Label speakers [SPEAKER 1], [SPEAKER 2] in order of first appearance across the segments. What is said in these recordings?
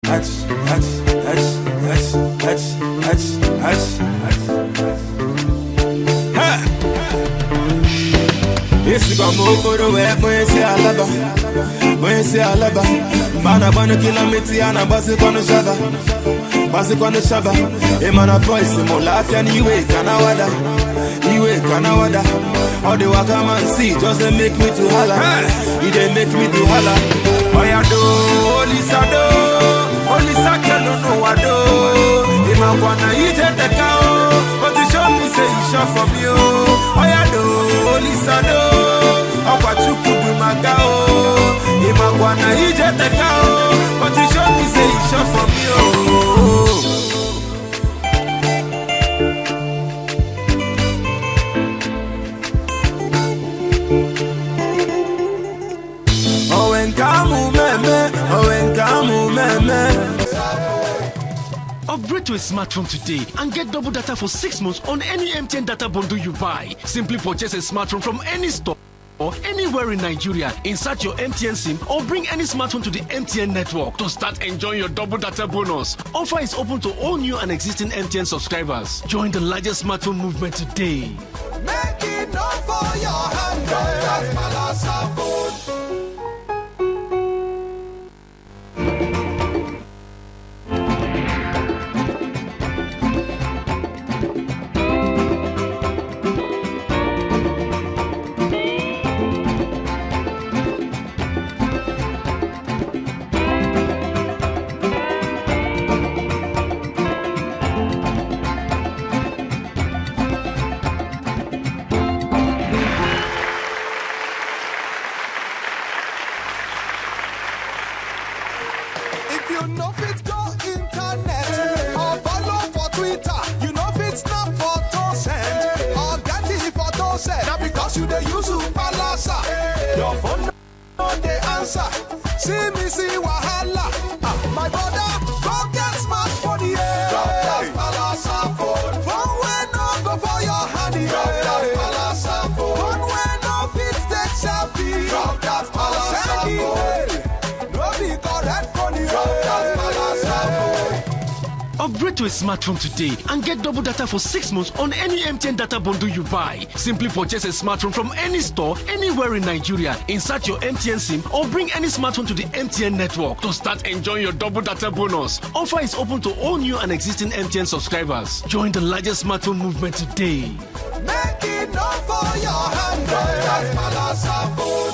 [SPEAKER 1] Esse gamoko é conhecer a laba, mana bana kilomita ana basi quando chaba, e mana voice mo lafia ni we kanawada, all the waka man see just they make me to holla, they make me to holla. Oya do, only sakelo no wado, e ma wana ije tekao, but you show me say you shot from you. Oya do, Lisado, Opachuku Magao, Imagwana Ijetekao, but you show me say you shot from you. Oh, and Kamu meme.
[SPEAKER 2] Upgrade to a smartphone today and get double data for 6 months on any MTN data bundle you buy. Simply purchase a smartphone from any store or anywhere in Nigeria, insert your MTN SIM or bring any smartphone to the MTN network to start enjoying your double data bonus. Offer is open to all new and existing MTN subscribers. Join the largest smartphone movement today.
[SPEAKER 3] Make it known for your hand, that's Malasa phone. You know fit go internet or follow for Twitter. You know fit snap photo send or get it photo send. Now because you dey use Palasa, your phone no dey answer. See me see wahala. My brother, go get smartphone yeah. Drop that Palasa phone. Phone wey no go for your hand yeah. Drop that Palasa phone. Phone wey no fit take selfie. Drop that Palasa phone. No be correct phone yeah.
[SPEAKER 2] Upgrade to a smartphone today and get double data for 6 months on any MTN data bundle you buy. Simply purchase a smartphone from any store anywhere in Nigeria, insert your MTN SIM or bring any smartphone to the MTN network to start enjoying your double data bonus. Offer is open to all new and existing MTN subscribers. Join the largest smartphone movement today.
[SPEAKER 3] Make it known for your hand, that's Malasa phone.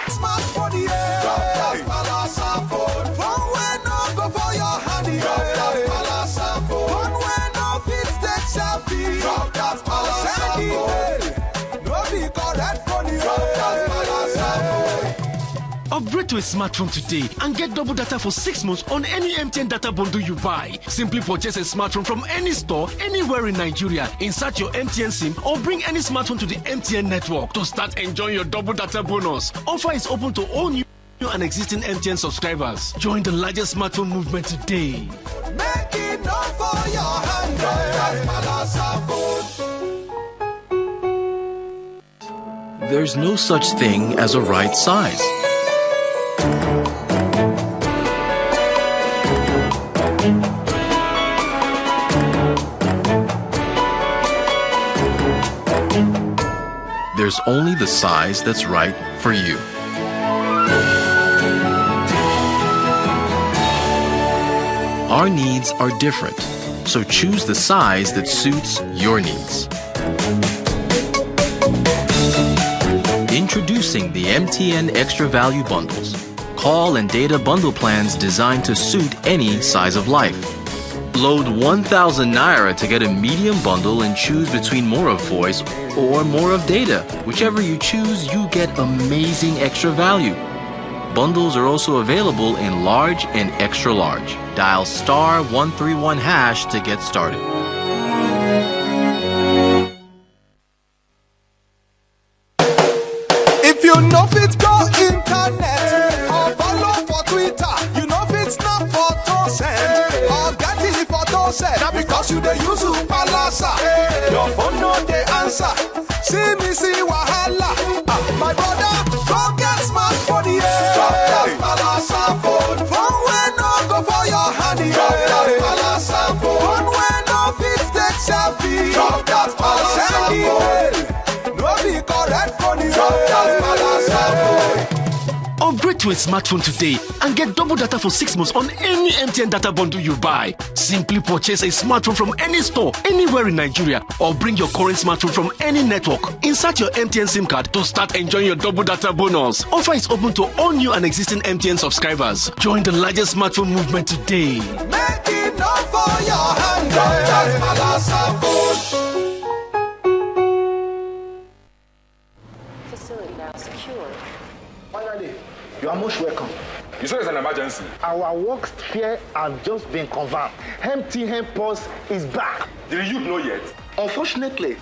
[SPEAKER 3] Smartphone, yeah. Drop that Palasa phone. Phone wey no go for your hand, yeah. Drop that Palasa phone. Phone wey no fit take selfie. Drop that Palasa phone. No be correct phone, yeah. Drop that Palasa phone.
[SPEAKER 2] Upgrade to a smartphone today and get double data for 6 months on any MTN data bundle you buy. Simply purchase a smartphone from any store anywhere in Nigeria, insert your MTN SIM or bring any smartphone to the MTN network to start enjoying your double data bonus. Offer is open to all new and existing MTN subscribers. Join the largest smartphone movement today.
[SPEAKER 3] Make it known for your hand, that's Malasa phone.
[SPEAKER 4] There's no such thing as a right size. There's only the size that's right for you. Our needs are different, so choose the size that suits your needs. Introducing the MTN Extra Value Bundles. Call and data bundle plans designed to suit any size of life. Load 1,000 Naira to get a medium bundle and choose between more of voice or more of data. Whichever you choose, you get amazing extra value. Bundles are also available in large and extra large. Dial *131# to get started.
[SPEAKER 3] If you know fit go internet because you dey use palasa. Your phone no dey answer. See me see wahala. My brother, go get smartphone, yeah. Drop that palasa phone. Phone wey no go for your hand, yeah. Drop that palasa phone. Phone wey no fit take selfie. Drop that palasa phone. No be correct phone, yeah. Drop that palasa phone.
[SPEAKER 2] Upgrade to a smartphone today and get double data for 6 months on any MTN data bundle you buy. Simply purchase a smartphone from any store, anywhere in Nigeria, or bring your current smartphone from any network. Insert your MTN SIM card to start enjoying your double data bonus. Offer is open to all new and existing MTN subscribers. Join the largest smartphone movement today.
[SPEAKER 3] Make it not for your hand. That's my last phone.
[SPEAKER 5] Facility now secure.
[SPEAKER 6] Finally, you are most welcome.
[SPEAKER 7] You said it's an emergency.
[SPEAKER 6] Our work sphere has just been confirmed. MTN Pulse is back.
[SPEAKER 7] Did you know yet?
[SPEAKER 6] Unfortunately,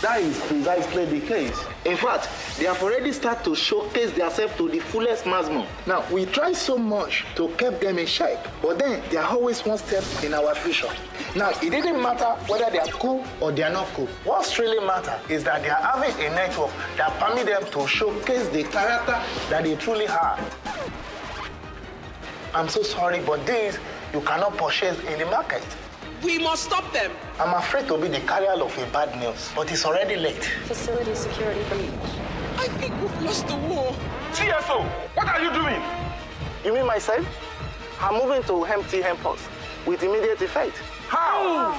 [SPEAKER 6] that is precisely the case. In fact, they have already started to showcase themselves to the fullest maximum. Now, we try so much to keep them in shape, but then they are always one step in our future. Now, it didn't matter whether they are cool or they are not cool. What's really matter is that they are having a network that permits them to showcase the character that they truly have. I'm so sorry, but this you cannot purchase in the market.
[SPEAKER 8] We must stop them.
[SPEAKER 6] I'm afraid to be the carrier of a bad news, but it's already late.
[SPEAKER 5] Facility security breach.
[SPEAKER 8] I think we've lost the war.
[SPEAKER 7] CSO, what are you doing?
[SPEAKER 6] You mean myself? I'm moving to MTN Pulse with immediate effect.
[SPEAKER 7] How?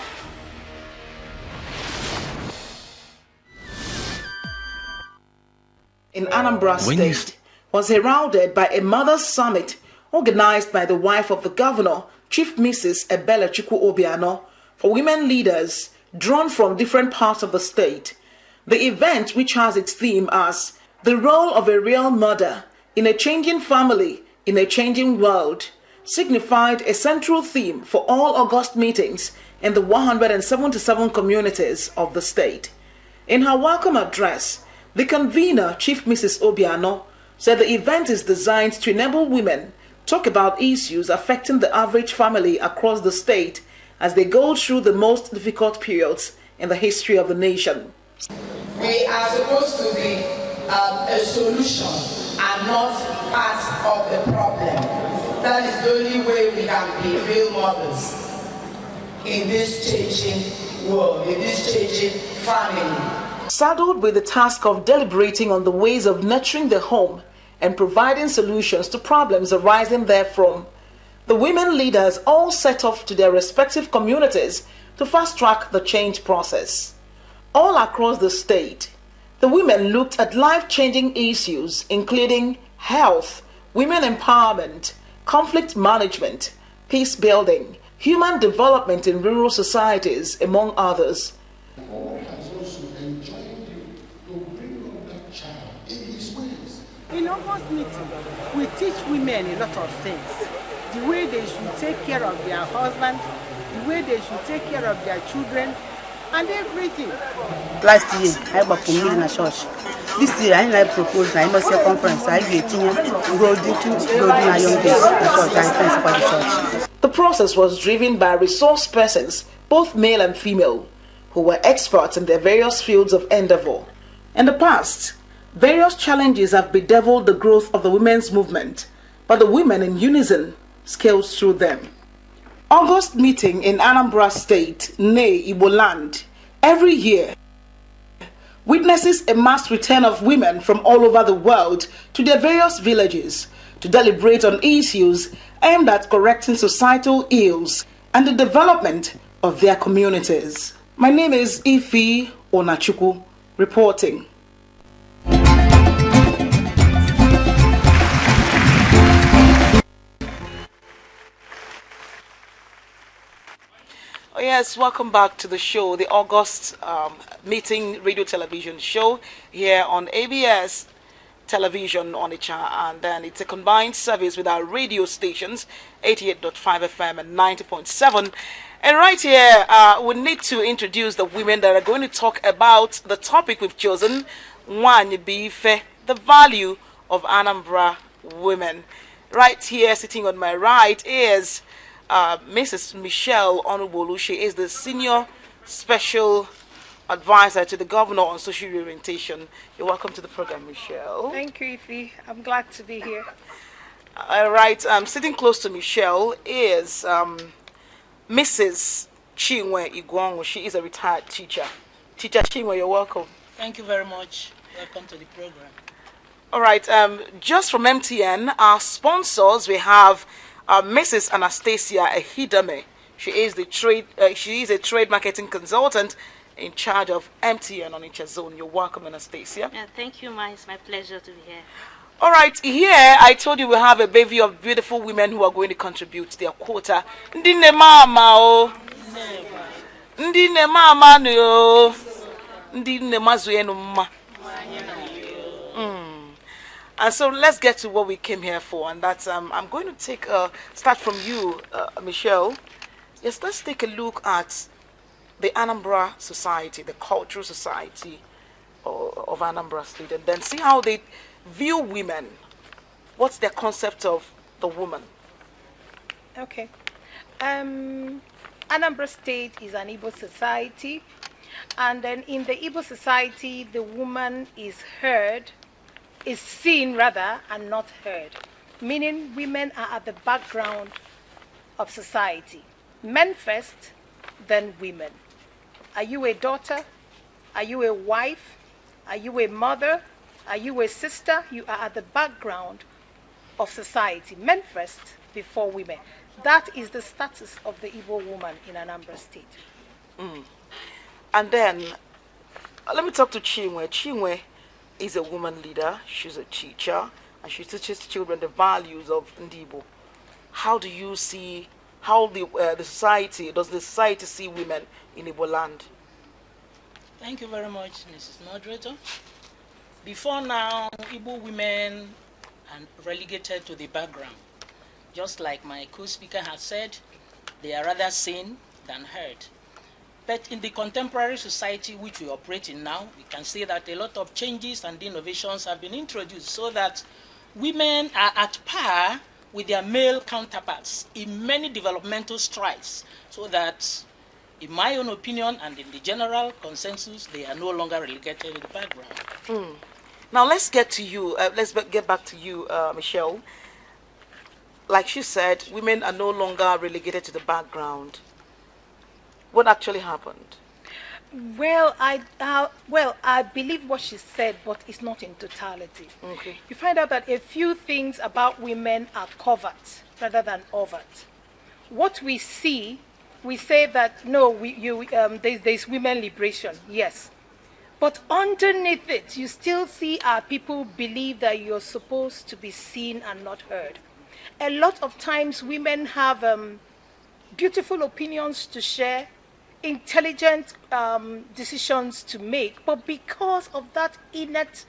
[SPEAKER 9] In Anambra State was heralded by a mother's summit organized by the wife of the governor, Chief Mrs. Ebele Chukwu Obiano, for women leaders drawn from different parts of the state. The event, which has its theme as the role of a real mother in a changing family in a changing world, signified a central theme for all August meetings in the 177 communities of the state. In her welcome address, the convener, Chief Mrs. Obiano, said the event is designed to enable women talk about issues affecting the average family across the state as they go through the most difficult periods in the history of the nation.
[SPEAKER 10] We are supposed to be a solution and not part of the problem. That is the only way we can be real mothers in this changing world, in this changing family.
[SPEAKER 9] Saddled with the task of deliberating on the ways of nurturing the home and providing solutions to problems arising therefrom, the women leaders all set off to their respective communities to fast-track the change process. All across the state, the women looked at life-changing issues including health, women empowerment, conflict management, peace building, human development in rural societies, among others.
[SPEAKER 11] In August meeting, we teach women a lot of things. The way they should take care of their husband, the way they should take care of their children, and everything.
[SPEAKER 12] Last year, I was in a church. This year, I proposed I must say conference. I get
[SPEAKER 9] The process was driven by resource persons, both male and female, who were experts in their various fields of endeavor. In the past, various challenges have bedeviled the growth of the women's movement, but the women in unison scaled through them. August meeting in Anambra State, nay Igbo land, every year witnesses a mass return of women from all over the world to their various villages to deliberate on issues aimed at correcting societal ills and the development of their communities. My name is Ifi Onachukwu, reporting. Oh yes, welcome back to the show, the August meeting radio television show here on ABS Television Onitsha, and then it's a combined service with our radio stations, 88.5 FM and 90.7. And right here, we need to introduce the women that are going to talk about the topic we've chosen, Nwanyị Bife, the value of Anambra women. Right here, sitting on my right, is Mrs. Michelle Onubolu. She is the Senior Special Advisor to the Governor on Social Reorientation. You're welcome to the program, Michelle.
[SPEAKER 11] Thank you, Ify. I'm glad to be here.
[SPEAKER 9] All right, sitting close to Michelle is Mrs. Chinwe Igwongo. She is a retired teacher. Teacher Chinwe, you're welcome.
[SPEAKER 13] Thank you very much. Welcome to the program.
[SPEAKER 9] All right, just from MTN, our sponsors, we have Mrs. Anastasia Ehidame. She is a trade marketing consultant in charge of MTN on each zone. You're welcome, Anastasia.
[SPEAKER 14] Yeah, thank you, Ma. It's my pleasure to be here.
[SPEAKER 9] All right, here I told you we have a bevy of beautiful women who are going to contribute their quota. Ndine mama o. Ndine mama no. Ndine mazuenu mma. And so let's get to what we came here for, and that's I'm going to start from you, Michelle. Yes, let's take a look at the Anambra society, the cultural society of Anambra State, and then see how they view women. What's their concept of the woman?
[SPEAKER 11] Okay. Anambra State is an Igbo society, and then in the Igbo society, the woman is seen rather, and not heard. Meaning women are at the background of society. Men first, then women. Are you a daughter? Are you a wife? Are you a mother? Are you a sister? You are at the background of society. Men first, before women. That is the status of the Igbo woman in Anambra State.
[SPEAKER 9] And then, let me talk to Chinwe. Chinwe is a woman leader. She's a teacher, and she teaches children the values of Ndibo. How do you see how the society see women in Igbo land?
[SPEAKER 13] Thank you very much, Mrs. Moderator. Before now, Igbo women are relegated to the background. Just like my co-speaker has said, they are rather seen than heard. But in the contemporary society which we operate in now, we can see that a lot of changes and innovations have been introduced so that women are at par with their male counterparts in many developmental strides, so that, in my own opinion and in the general consensus, they are no longer relegated to the background.
[SPEAKER 9] Now let's get to you. Let's get back to you, Michelle. Like she said, women are no longer relegated to the background. What actually happened?
[SPEAKER 11] Well, I believe what she said, but it's not in totality.
[SPEAKER 9] Okay.
[SPEAKER 11] You find out that a few things about women are covert rather than overt. What we see, we say that no, there's women liberation, yes, but underneath it, you still see our people believe that you're supposed to be seen and not heard. A lot of times, women have beautiful opinions to share, intelligent decisions to make, but because of that innate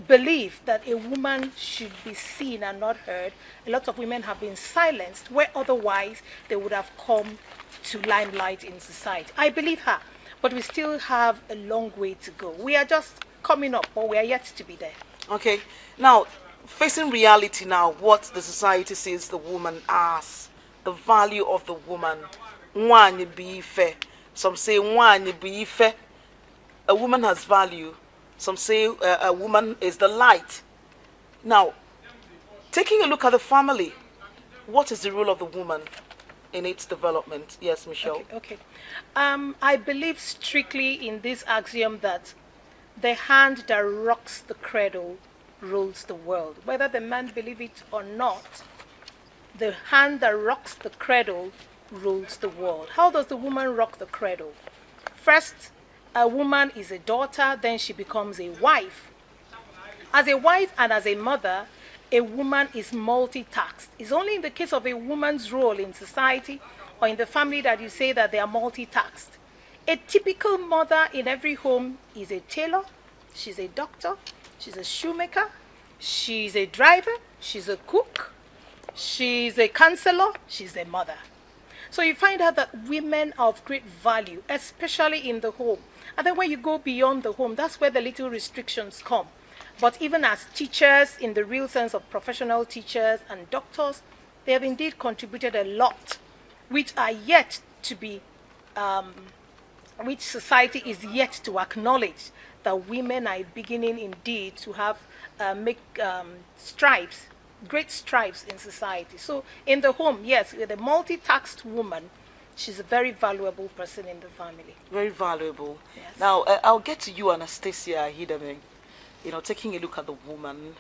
[SPEAKER 11] belief that a woman should be seen and not heard, a lot of women have been silenced, where otherwise they would have come to limelight in society. I believe her, but we still have a long way to go. We are just coming up, but we are yet to be there.
[SPEAKER 9] Okay, now facing reality now, what the society sees the woman as, the value of the woman. Some say a woman has value. Some say a woman is the light. Now, taking a look at the family, what is the role of the woman in its development? Yes, Michelle.
[SPEAKER 11] Okay. I believe strictly in this axiom that the hand that rocks the cradle rules the world. Whether the man believe it or not, the hand that rocks the cradle rules the world. How does the woman rock the cradle? First, a woman is a daughter, then she becomes a wife. As a wife and as a mother, a woman is multitasked. It's only in the case of a woman's role in society or in the family that you say that they are multitasked. A typical mother in every home is a tailor, she's a doctor, she's a shoemaker, she's a driver, she's a cook, she's a counselor, she's a mother. So you find out that women are of great value, especially in the home. And then when you go beyond the home, that's where the little restrictions come. But even as teachers, in the real sense of professional teachers and doctors, they have indeed contributed a lot, which are yet to be, which society is yet to acknowledge, that women are beginning indeed to have, make strides, great strides in society. So in the home, yes, with a multi-tasked woman, she's a very valuable person in the family.
[SPEAKER 15] Very valuable.
[SPEAKER 11] Yes.
[SPEAKER 15] Now, I'll get to you, Anastasia Hidame. You know, taking a look at the woman,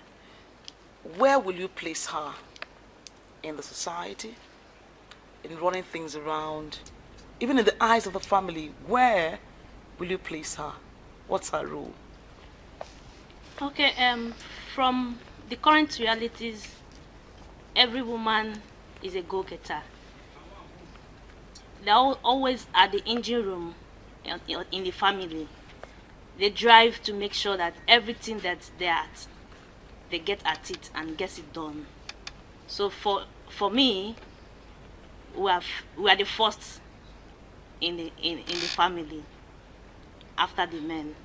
[SPEAKER 15] where will you place her in the society, in running things around, even in the eyes of the family? Where will you place her? What's her role?
[SPEAKER 14] Okay, from the current realities, every woman is a go-getter. They're always at the engine room in the family. They drive to make sure that everything that they're at, they get at it and gets it done. So for me, we are the first in the family after the men.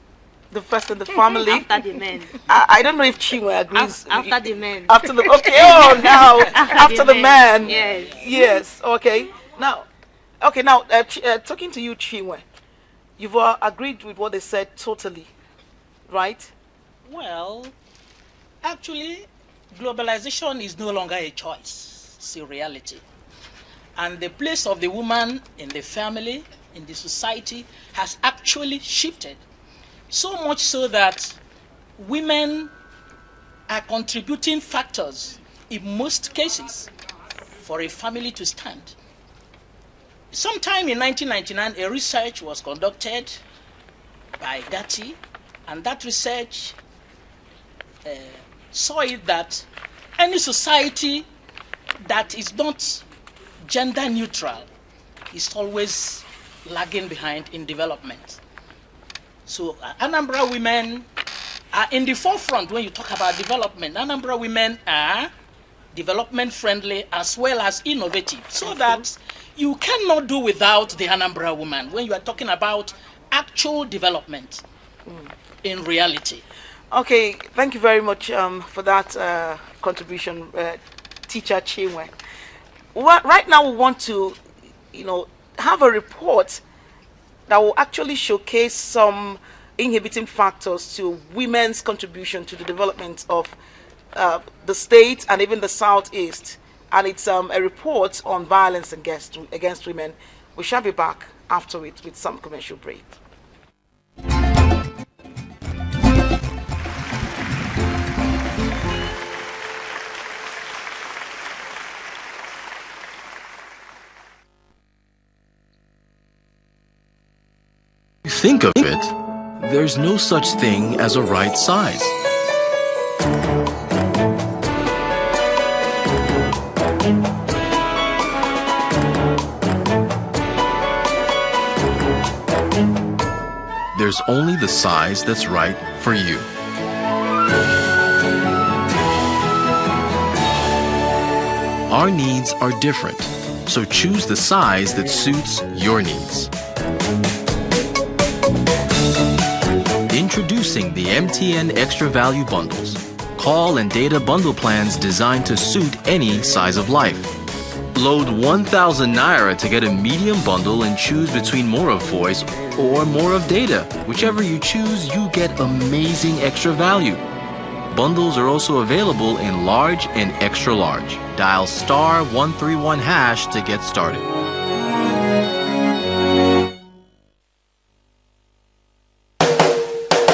[SPEAKER 15] The first in the family?
[SPEAKER 14] After the men.
[SPEAKER 15] I don't know if Chinwe agrees.
[SPEAKER 14] After the men.
[SPEAKER 15] After the, okay, oh, now, after the men.
[SPEAKER 14] Yes.
[SPEAKER 15] Yes, okay. Now, talking to you, Chinwe, you've agreed with what they said totally, right?
[SPEAKER 13] Well, actually, globalization is no longer a choice, it's a reality. And the place of the woman in the family, in the society, has actually shifted. So much so that women are contributing factors in most cases for a family to stand. Sometime in 1999, a research was conducted by Gatti, and that research saw it that any society that is not gender neutral is always lagging behind in development. So Anambra women are in the forefront when you talk about development. Anambra women are development friendly as well as innovative, so that you cannot do without the Anambra woman when you are talking about actual development in reality.
[SPEAKER 15] Okay, thank you very much for that contribution, Teacher Chinwe. Right now we want to, have a report that will actually showcase some inhibiting factors to women's contribution to the development of the state and even the Southeast. And it's a report on violence against women. We shall be back after it with some commercial break.
[SPEAKER 4] Think of it, there's no such thing as a right size. There's only the size that's right for you. Our needs are different, so choose the size that suits your needs. Introducing the MTN Extra Value Bundles. Call and data bundle plans designed to suit any size of life. Load 1,000 Naira to get a medium bundle and choose between more of voice or more of data. Whichever you choose, you get amazing extra value. Bundles are also available in large and extra large. Dial *131# to get started.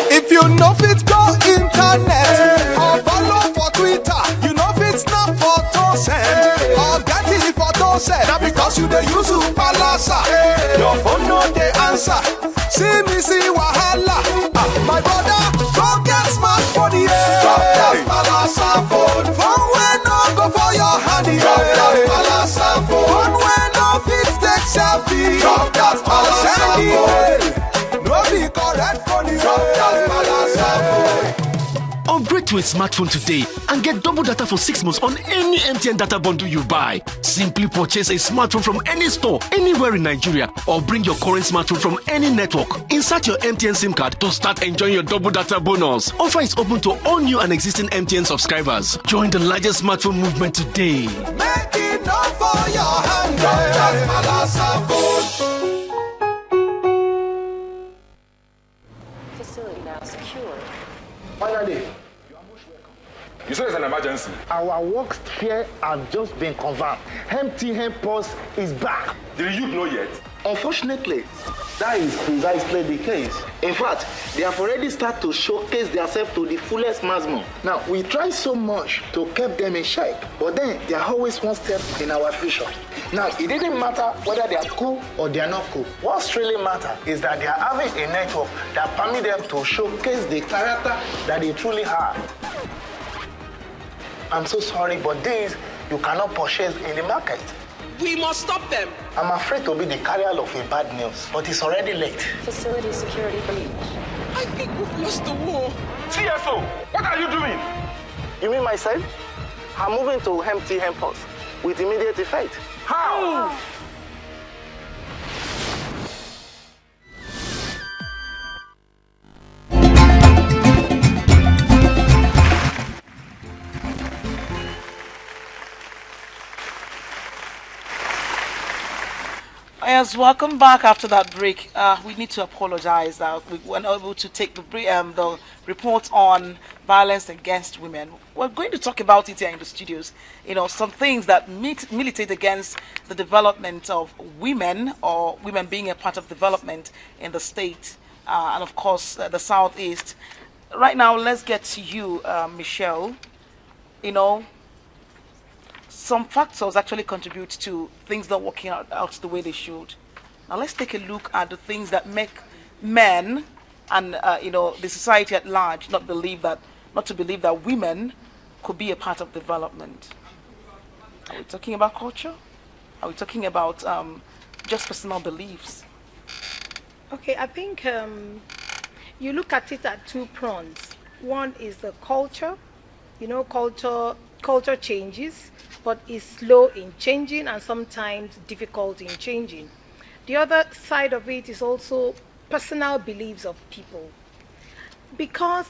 [SPEAKER 3] If you know fit go internet or follow for Twitter, you know fit snap photo send or get it photo send. Now because you the use palasa, your phone no dey answer. See me see wahala. My brother, go get smartphone, yeah. Drop that palasa phone. Phone when no go for your hand, yeah. Drop that palasa phone. Phone when no fit take selfie. Drop that palasa phone. No be correct phone, yeah. Drop that palasa phone.
[SPEAKER 2] Upgrade to a smartphone today and get double data for 6 months on any MTN data bundle you buy. Simply purchase a smartphone from any store, anywhere in Nigeria, or bring your current smartphone from any network. Insert your MTN SIM card to start enjoying your double data bonus. Offer is open to all new and existing MTN subscribers. Join the largest smartphone movement today.
[SPEAKER 3] Make it enough for your hand. Don't just malasa food.
[SPEAKER 5] Facility now secure.
[SPEAKER 6] Finally,
[SPEAKER 7] You said it's an emergency.
[SPEAKER 6] our work here has just been confirmed. Empty hand pulse is back.
[SPEAKER 7] Did you know yet?
[SPEAKER 6] Unfortunately, that is precisely the case. In fact, they have already started to showcase themselves to the fullest maximum. Now, we try so much to keep them in check, but then they are always one step in our future. Now, it didn't matter whether they are cool or they are not cool. What's really matter is that they are having a network that permits them to showcase the character that they truly have. I'm so sorry, but this you cannot purchase in the market.
[SPEAKER 8] We must stop them.
[SPEAKER 6] I'm afraid to be the carrier of a bad news, but it's already late.
[SPEAKER 5] Facility security breach.
[SPEAKER 8] I think we've lost the war.
[SPEAKER 7] CSO, what are you doing?
[SPEAKER 6] You mean myself? I'm moving to empty Hempos with immediate effect.
[SPEAKER 7] How?
[SPEAKER 15] Yes, welcome back after that break. We need to apologize that we weren't able to take the report on violence against women. We're going to talk about it here in the studios. You know, some things that militate against the development of women or women being a part of development in the state and, of course, the Southeast. Right now, let's get to you, Michelle. You know, some factors actually contribute to things not working out the way they should. Now let's take a look at the things that make men and the society at large not to believe that women could be a part of development. Are we talking about culture? Are we talking about just personal beliefs?
[SPEAKER 11] Okay, I think you look at it at two prongs. One is the culture. You know, culture changes, but is slow in changing and sometimes difficult in changing. The other side of it is also personal beliefs of people. Because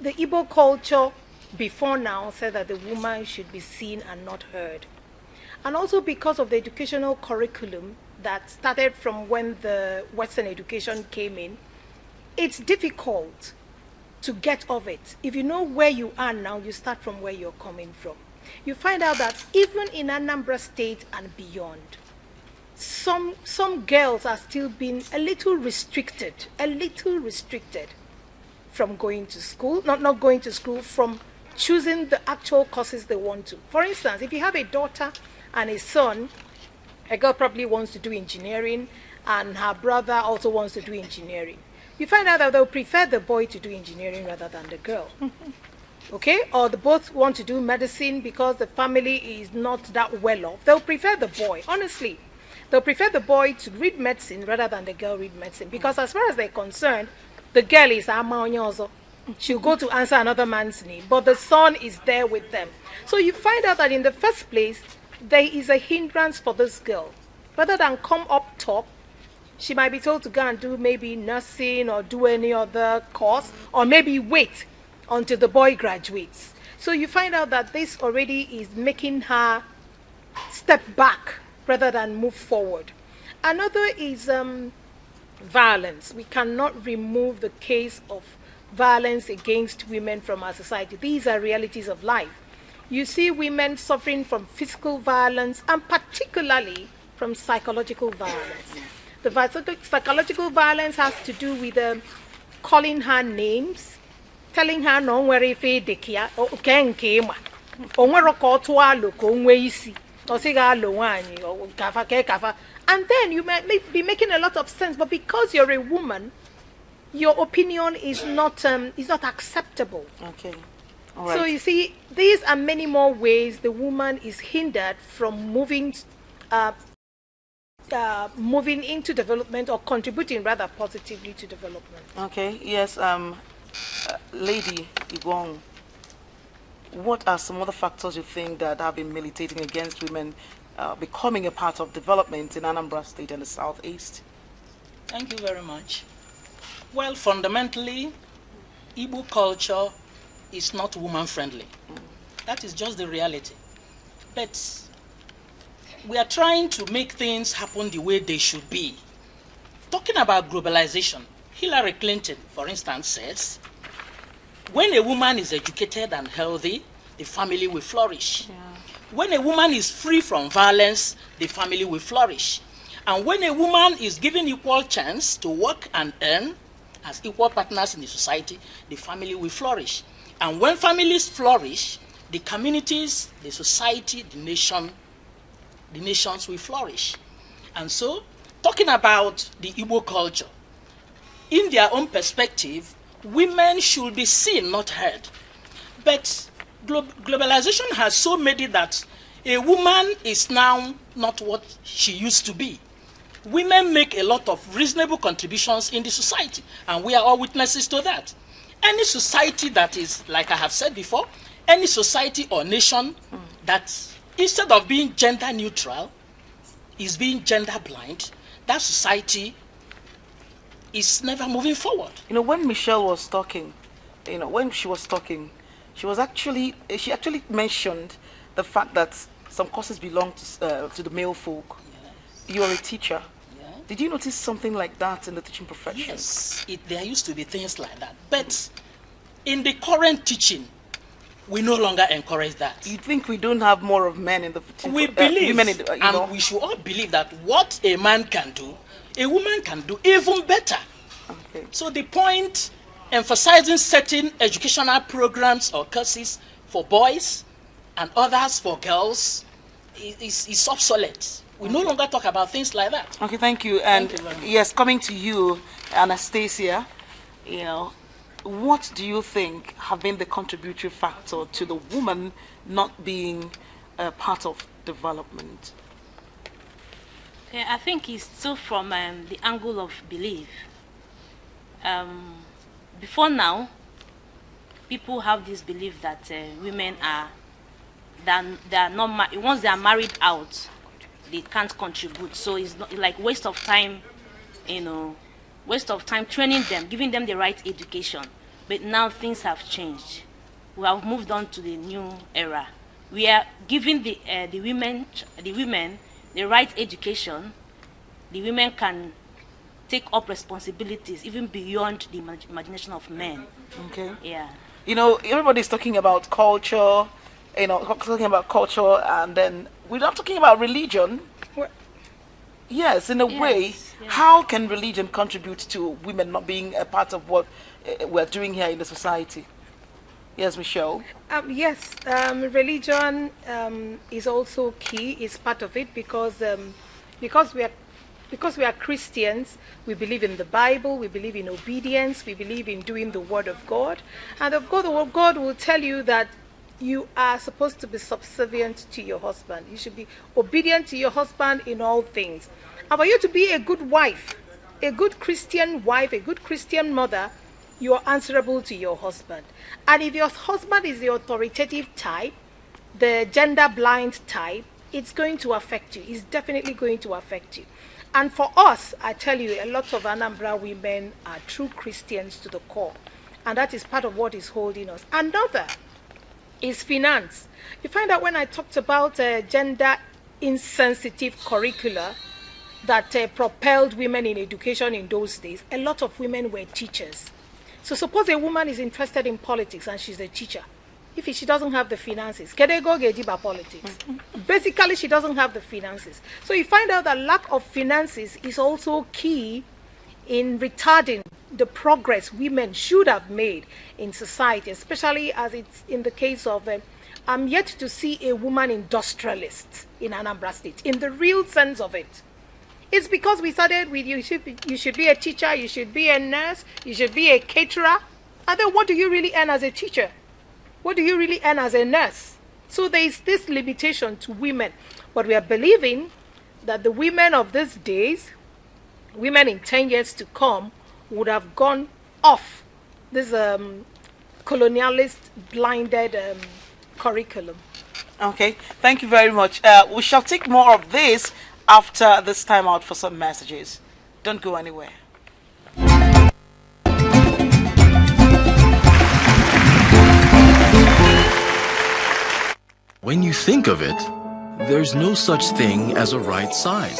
[SPEAKER 11] the Igbo culture before now said that the woman should be seen and not heard. And also because of the educational curriculum that started from when the Western education came in, it's difficult to get of it. If you know where you are now, you start from where you're coming from. You find out that even in Anambra State and beyond, some girls are still being a little restricted from going to school, not going to school, from choosing the actual courses they want to. For instance, if you have a daughter and a son, a girl probably wants to do engineering and her brother also wants to do engineering. You find out that they'll prefer the boy to do engineering rather than the girl. Okay? Or they both want to do medicine because the family is not that well off. They'll prefer the boy, honestly. They'll prefer the boy to read medicine rather than the girl read medicine. Because as far as they're concerned, the girl is Amaonyozo. She'll go to answer another man's name. But the son is there with them. So you find out that in the first place, there is a hindrance for this girl. Rather than come up top, she might be told to go and do maybe nursing or do any other course, or maybe wait until the boy graduates. So you find out that this already is making her step back rather than move forward. Another is violence. We cannot remove the case of violence against women from our society. These are realities of life. You see women suffering from physical violence and particularly from psychological violence. The psychological violence has to do with calling her names, telling her no where if dekia or kenkema or where and then you may be making a lot of sense, but because you're a woman, your opinion is not acceptable.
[SPEAKER 15] Okay. All right.
[SPEAKER 11] So you see, these are many more ways the woman is hindered from moving into development or contributing rather positively to development.
[SPEAKER 15] Okay, yes, Lady Igwong, what are some other factors you think that have been militating against women becoming a part of development in Anambra State and the Southeast?
[SPEAKER 13] Thank you very much. Well, fundamentally, Igbo culture is not woman-friendly. That is just the reality. But we are trying to make things happen the way they should be. Talking about globalization, Hillary Clinton, for instance, says, when a woman is educated and healthy, the family will flourish. Yeah. When a woman is free from violence, the family will flourish. And when a woman is given equal chance to work and earn as equal partners in the society, the family will flourish. And when families flourish, the communities, the society, the nations will flourish. And so, talking about the Igbo culture, in their own perspective, women should be seen, not heard. But globalization has so made it that a woman is now not what she used to be. Women make a lot of reasonable contributions in the society, and we are all witnesses to that. Any society that is, like I have said before, any society or nation that instead of being gender neutral is being gender blind, that society is never moving forward.
[SPEAKER 15] You know, when Michelle was talking, she actually mentioned the fact that some courses belong to the male folk. Yes. You are a teacher. Yeah. Did you notice something like that in the teaching profession?
[SPEAKER 13] Yes, there used to be things like that. But in the current teaching, we no longer encourage that.
[SPEAKER 15] You think we don't have more of men in the teaching?
[SPEAKER 13] We believe, women in the, and we should all believe that what a man can do, a woman can do even better. Okay. So the point emphasizing certain educational programs or courses for boys and others for girls is obsolete. We no longer talk about things like that.
[SPEAKER 15] Okay, thank you. And yes, coming to you, Anastasia, what do you think have been the contributory factor to the woman not being a part of development?
[SPEAKER 14] Okay, I think it's still from the angle of belief. Before now, people have this belief that women they are not once they are married out, they can't contribute. So it's not like waste of time, waste of time training them, giving them the right education. But now things have changed. We have moved on to the new era. We are giving the women the right education. The women can take up responsibilities even beyond the imagination of men.
[SPEAKER 15] Okay.
[SPEAKER 14] Yeah.
[SPEAKER 15] Everybody's talking about culture, and then we're not talking about religion.
[SPEAKER 11] What?
[SPEAKER 15] Yes, in a way. Yes. How can religion contribute to women not being a part of what we're doing here in the society? Yes, Michelle?
[SPEAKER 11] Yes, religion is also key, is part of it, because we are Christians. We believe in the Bible, we believe in obedience, we believe in doing the word of God. And of course, the word of God will tell you that you are supposed to be subservient to your husband. You should be obedient to your husband in all things. And for you to be a good wife, a good Christian wife, a good Christian mother, you are answerable to your husband. And if your husband is the authoritative type, the gender blind type, it's going to affect you. It's definitely going to affect you. And for us, I tell you, a lot of Anambra women are true Christians to the core. And that is part of what is holding us. Another is finance. You find out when I talked about gender insensitive curricula that propelled women in education in those days, a lot of women were teachers. So suppose a woman is interested in politics and she's a teacher. If she doesn't have the finances, Kedego Gediba politics. Basically, she doesn't have the finances. So you find out that lack of finances is also key in retarding the progress women should have made in society, especially as it's in the case of, I'm yet to see a woman industrialist in Anambra State, in the real sense of it. It's because we started with you should be a teacher, you should be a nurse, you should be a caterer. And then what do you really earn as a teacher? What do you really earn as a nurse? So there is this limitation to women. But we are believing that the women of these days, women in 10 years to come, would have gone off this colonialist blinded curriculum.
[SPEAKER 15] Okay, thank you very much. We shall take more of this after this time out for some messages. Don't go anywhere.
[SPEAKER 4] When you think of it, there's no such thing as a right size.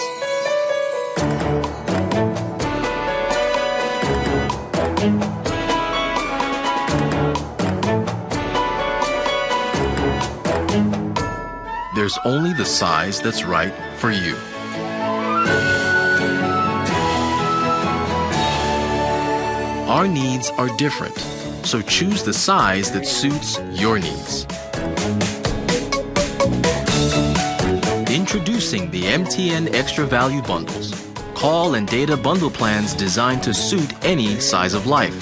[SPEAKER 4] There's only the size that's right for you. Our needs are different, so choose the size that suits your needs. Introducing the MTN Extra Value Bundles. Call and data bundle plans designed to suit any size of life.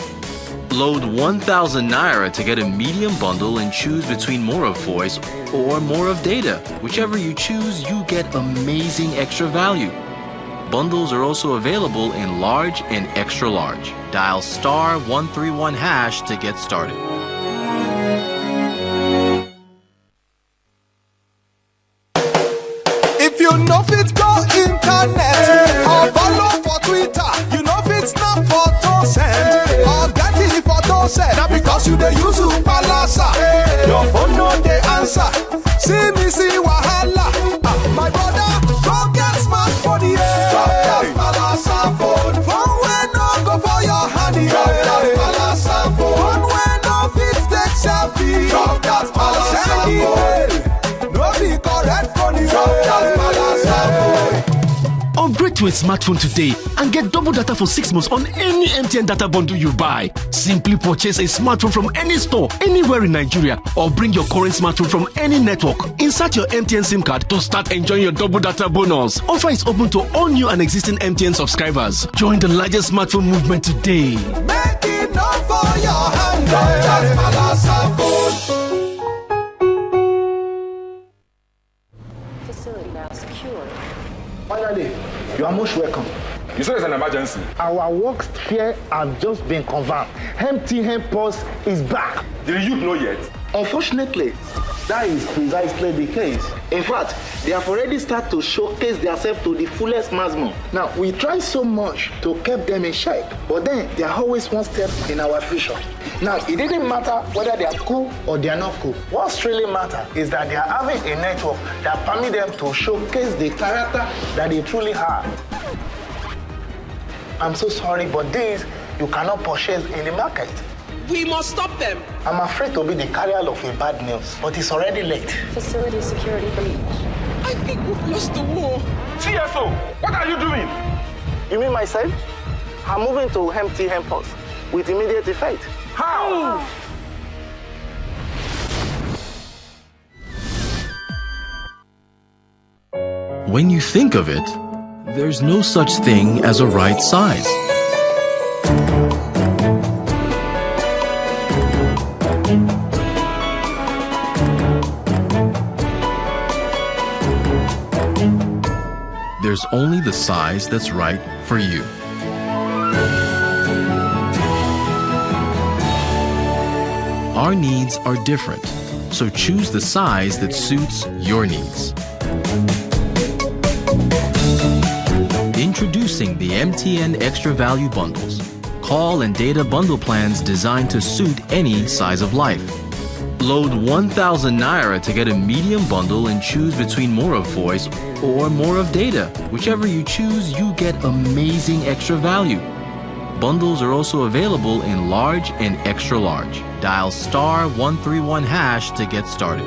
[SPEAKER 4] Load 1,000 Naira to get a medium bundle and choose between more of voice or more of data. Whichever you choose, you get amazing extra value. Bundles are also available in large and extra large. Dial *131# to get started.
[SPEAKER 3] If you know fit go internet or follow for Twitter, you know fit snap photo send or get the photo send. Now because you dey use Palasa, your phone no dey answer. See me see wahala. My brother, go get smartphone, yeah. Drop that Palasa phone. Phone wey no go for your hand, yeah. Drop that Palasa phone. Phone wey no fit take selfie. Drop that Palasa phone. No be correct phone, drop that Palasa phone.
[SPEAKER 2] Upgrade to a smartphone today and get double data for 6 months on any MTN data bundle you buy. Simply purchase a smartphone from any store, anywhere in Nigeria, or bring your current smartphone from any network. Insert your MTN SIM card to start enjoying your double data bonus. Offer is open to all new and existing MTN subscribers. Join the largest smartphone movement today.
[SPEAKER 3] Make it not for your hand, that's Palasa phone.
[SPEAKER 5] Facility now secure.
[SPEAKER 6] Finally, you are most welcome.
[SPEAKER 7] You said it's an emergency.
[SPEAKER 6] Our work sphere has just been confirmed. MTN Pulse is back.
[SPEAKER 7] Did you know yet?
[SPEAKER 6] Unfortunately, that is precisely the case. In fact, they have already started to showcase themselves to the fullest maximum. Now, we try so much to keep them in shape, but then they are always one step in our future. Now, it didn't matter whether they are cool or they are not cool. What's really matter is that they are having a network that permits them to showcase the character that they truly have. I'm so sorry, but this you cannot purchase in the market.
[SPEAKER 8] We must stop them.
[SPEAKER 6] I'm afraid to be the carrier of a bad news, but it's already late.
[SPEAKER 5] Facility security breach.
[SPEAKER 8] I think we've lost the war.
[SPEAKER 7] CSO, what are you doing?
[SPEAKER 6] You mean myself? I'm moving to MTN Pulse with immediate effect.
[SPEAKER 7] How?
[SPEAKER 4] When you think of it, there's no such thing as a right size. There's only the size that's right for you. Our needs are different, so choose the size that suits your needs. Introducing the MTN Extra Value Bundles. Call and data bundle plans designed to suit any size of life. Load 1,000 Naira to get a medium bundle and choose between more of voice or more of data. Whichever you choose, you get amazing extra value. Bundles are also available in large and extra large. Dial *131# to get started.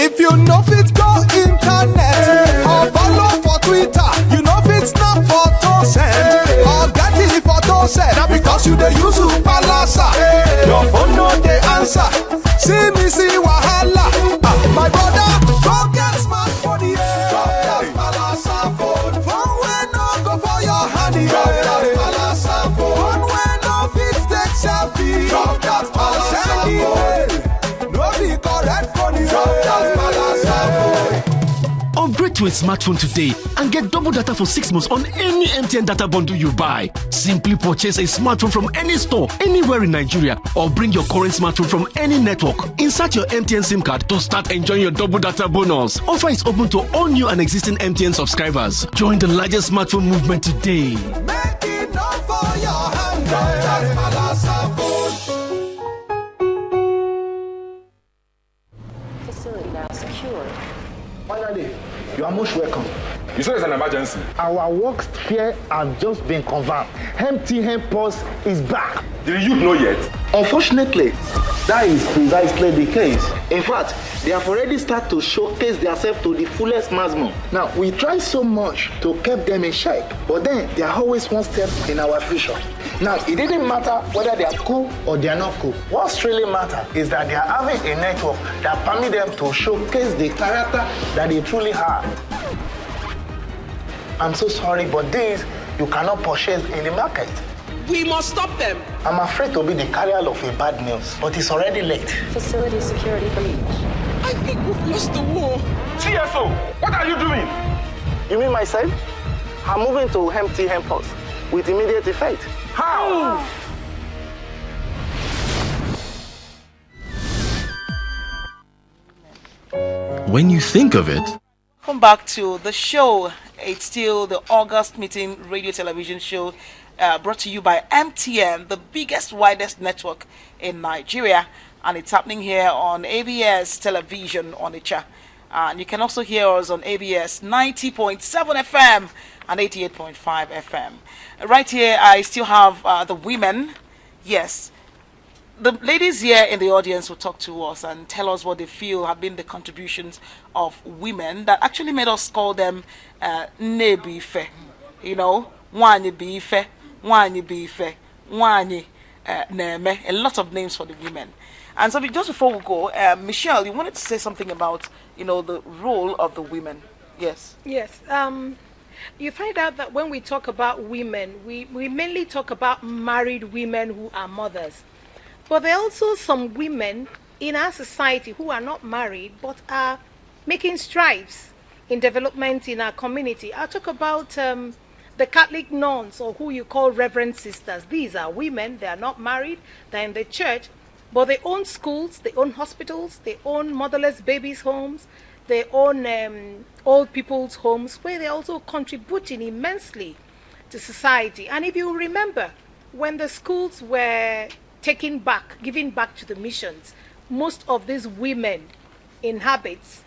[SPEAKER 3] If you know fit go internet or follow for Twitter, you know fit snap photo send or get the photo send. Now because you dey use Palasa, your phone no dey answer. See me see wahala. My brother, go get smartphone, yeah. Drop that Palasa phone. Phone wey no go for your hand, yeah. Drop that Palasa phone. Phone wey no fit take selfie. Drop that Palasa phone. No be correct phone, yeah. Drop that Palasa phone.
[SPEAKER 2] Upgrade to a smartphone today and get double data for 6 months on any MTN data bundle you buy. Simply purchase a smartphone from any store, anywhere in Nigeria, or bring your current smartphone from any network. Insert your MTN SIM card to start enjoying your double data bonus. Offer is open to all new and existing MTN subscribers. Join the largest smartphone movement today.
[SPEAKER 3] Make it not for your hand, that's Palasa phone.
[SPEAKER 6] You are most welcome.
[SPEAKER 7] You say it's an emergency.
[SPEAKER 6] Our work sphere has just been confirmed. MTN Pulse is back.
[SPEAKER 7] Did you know yet?
[SPEAKER 6] Unfortunately, that is precisely the case. In fact, they have already started to showcase themselves to the fullest maximum. Now, we try so much to keep them in shape, but then they are always one step in our future. Now, it didn't matter whether they are cool or they are not cool. What's really matter is that they are having a network that permits them to showcase the character that they truly have. I'm so sorry, but these you cannot purchase in the market.
[SPEAKER 8] We must stop them.
[SPEAKER 6] I'm afraid to be the carrier of a bad news, but it's already late.
[SPEAKER 5] Facility security breach.
[SPEAKER 8] I think we've lost the war.
[SPEAKER 7] CSO, what are you doing?
[SPEAKER 6] You mean myself? I'm moving to MTN Pulse with immediate effect.
[SPEAKER 7] How?
[SPEAKER 4] When you think of it,
[SPEAKER 15] Come back to the show. It's still the August meeting radio television show brought to you by MTN, the biggest, widest network in Nigeria. And it's happening here on ABS Television on Onitsha. And you can also hear us on ABS 90.7 FM and 88.5 FM. Right here, I still have the women. Yes. The ladies here in the audience will talk to us and tell us what they feel have been the contributions of women that actually made us call them Nebife. You know, Wanye Bife, Wanye Bife, Wanye Neme, a lot of names for the women. And so just before we go, Michelle, you wanted to say something about, you know, the role of the women. Yes.
[SPEAKER 11] Yes. You find out that when we talk about women, we mainly talk about married women who are mothers. But there are also some women in our society who are not married but are making strides in development in our community. I'll talk about the Catholic nuns, or who you call Reverend Sisters. These are women, they are not married, they're in the church, but they own schools, they own hospitals, they own motherless babies' homes, they own old people's homes, where they're also contributing immensely to society. And if you remember, when the schools were taken back, given back to the missions, most of these women in habits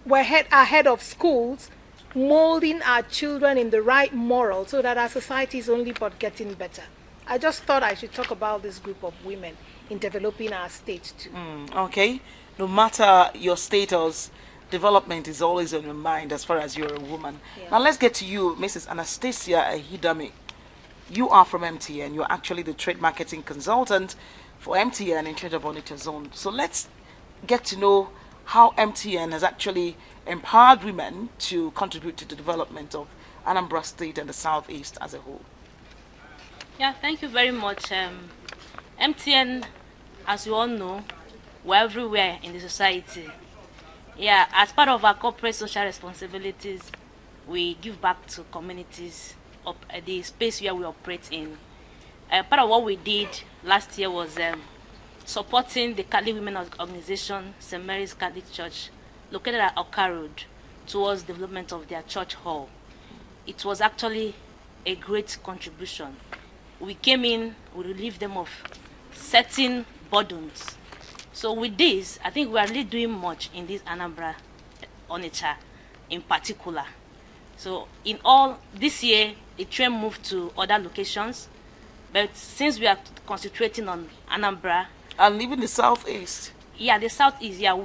[SPEAKER 11] were ahead of schools, molding our children in the right moral so that our society is only but getting better. I just thought I should talk about this group of women in developing our state too.
[SPEAKER 15] Okay. No matter your status, development is always on your mind as far as you're a woman. Yeah. Now let's get to you, Mrs. Anastasia Ahidame. You are from MTN. You're actually the trade marketing consultant for MTN in charge of Onitsha Zone. So let's get to know how MTN has actually empowered women to contribute to the development of Anambra State and the Southeast as a whole.
[SPEAKER 14] Yeah, thank you very much. MTN, as you all know, we're everywhere in the society. Yeah, as part of our corporate social responsibilities, we give back to communities of the space where we operate in. Part of what we did last year was supporting the Catholic Women Organization, St. Mary's Catholic Church, located at Oka Road, towards development of their church hall. It was actually a great contribution. We came in, we relieved them of certain burdens. So with this, I think we are really doing much in this Anambra, Onitsha in particular. So in all, this year, the train moved to other locations, but since we are concentrating on Anambra.
[SPEAKER 15] And even the Southeast.
[SPEAKER 14] Yeah, the Southeast, yeah.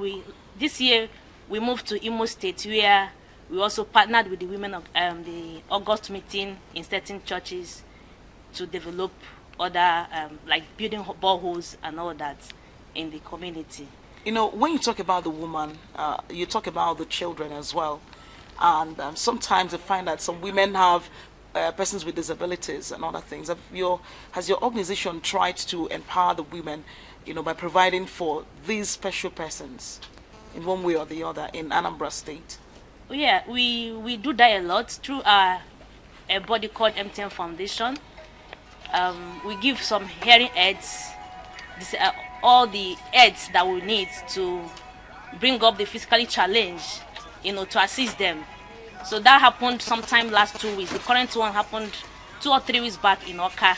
[SPEAKER 14] This year, we moved to Imo State, where we also partnered with the women of the August meeting in certain churches to develop other, like building boreholes and all that in the community.
[SPEAKER 15] You know, when you talk about the woman, you talk about the children as well. And sometimes you find that some women have persons with disabilities and other things. Has your organization tried to empower the women, you know, by providing for these special persons in one way or the other in Anambra State?
[SPEAKER 14] Yeah, we do that a lot through a body called MTN Foundation. We give some hearing aids, all the aids that we need to bring up the physically challenged, you know, to assist them. So that happened sometime last 2 weeks. The current one happened 2 or 3 weeks back in Oka.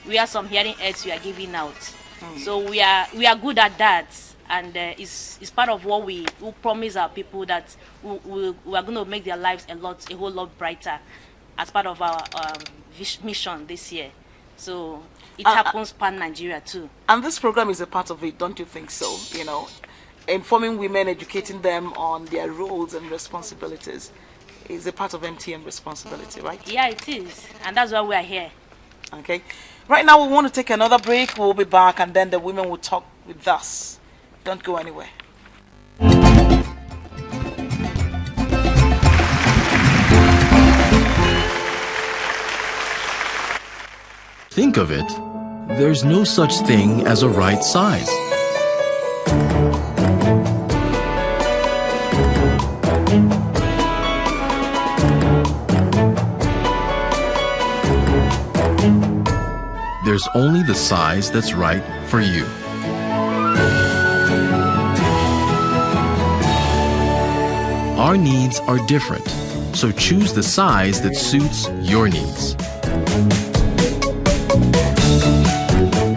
[SPEAKER 14] We have some hearing aids we are giving out. So we are good at that. and it's part of what we promise our people, that we are going to make their lives a whole lot brighter as part of our mission this year. So it happens pan Nigeria too.
[SPEAKER 15] And this program is a part of it, don't you think so? You know, informing women, educating them on their roles and responsibilities is a part of MTN responsibility, right?
[SPEAKER 14] Yeah, it is. And that's why we are here.
[SPEAKER 15] Okay. Right now we want to take another break. We'll be back and then the women will talk with us. Don't go anywhere.
[SPEAKER 4] Think of it, there's no such thing as a right size. There's only the size that's right for you. Our needs are different, so choose the size that suits your needs.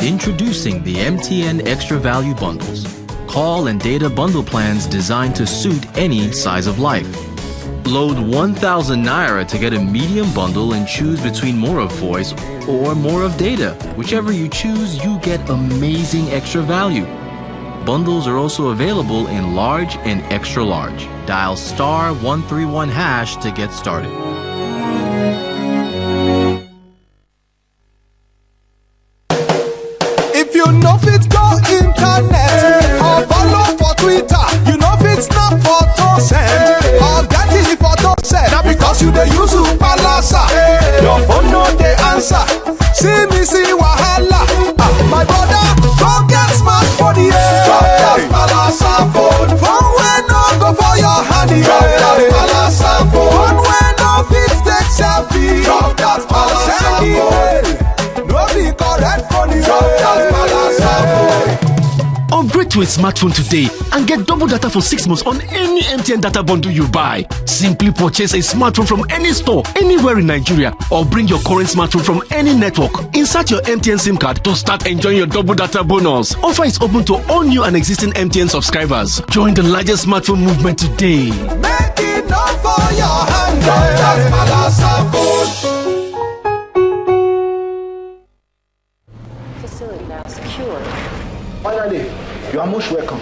[SPEAKER 4] Introducing the MTN Extra Value Bundles. Call and data bundle plans designed to suit any size of life. Load 1,000 Naira to get a medium bundle and choose between more of voice or more of data. Whichever you choose, you get amazing extra value. Bundles are also available in large and extra large. Dial *131# to get started.
[SPEAKER 3] If you know fit go internet or follow for Twitter, you know fit snap photo send or get the photo send. Now because you dey use palasa, your phone no dey answer. See me see wahala. My brother, go get smartphone, yeah. Drop that palasa phone. Phone wey no go for your hand, yeah. Drop that palasa phone. Phone wey no fit take selfie. Drop that palasa phone. No be correct phone, yeah. Drop that palasa phone.
[SPEAKER 2] Upgrade to a smartphone today and get double data for 6 months on any MTN data bundle you buy. Simply purchase a smartphone from any store, anywhere in Nigeria, or bring your current smartphone from any network. Insert your MTN SIM card to start enjoying your double data bonus. Offer is open to all new and existing MTN subscribers. Join the largest smartphone movement today.
[SPEAKER 3] Make it not for your hand, that's palasa phone.
[SPEAKER 5] Facility now secure.
[SPEAKER 6] Finally, you are most welcome.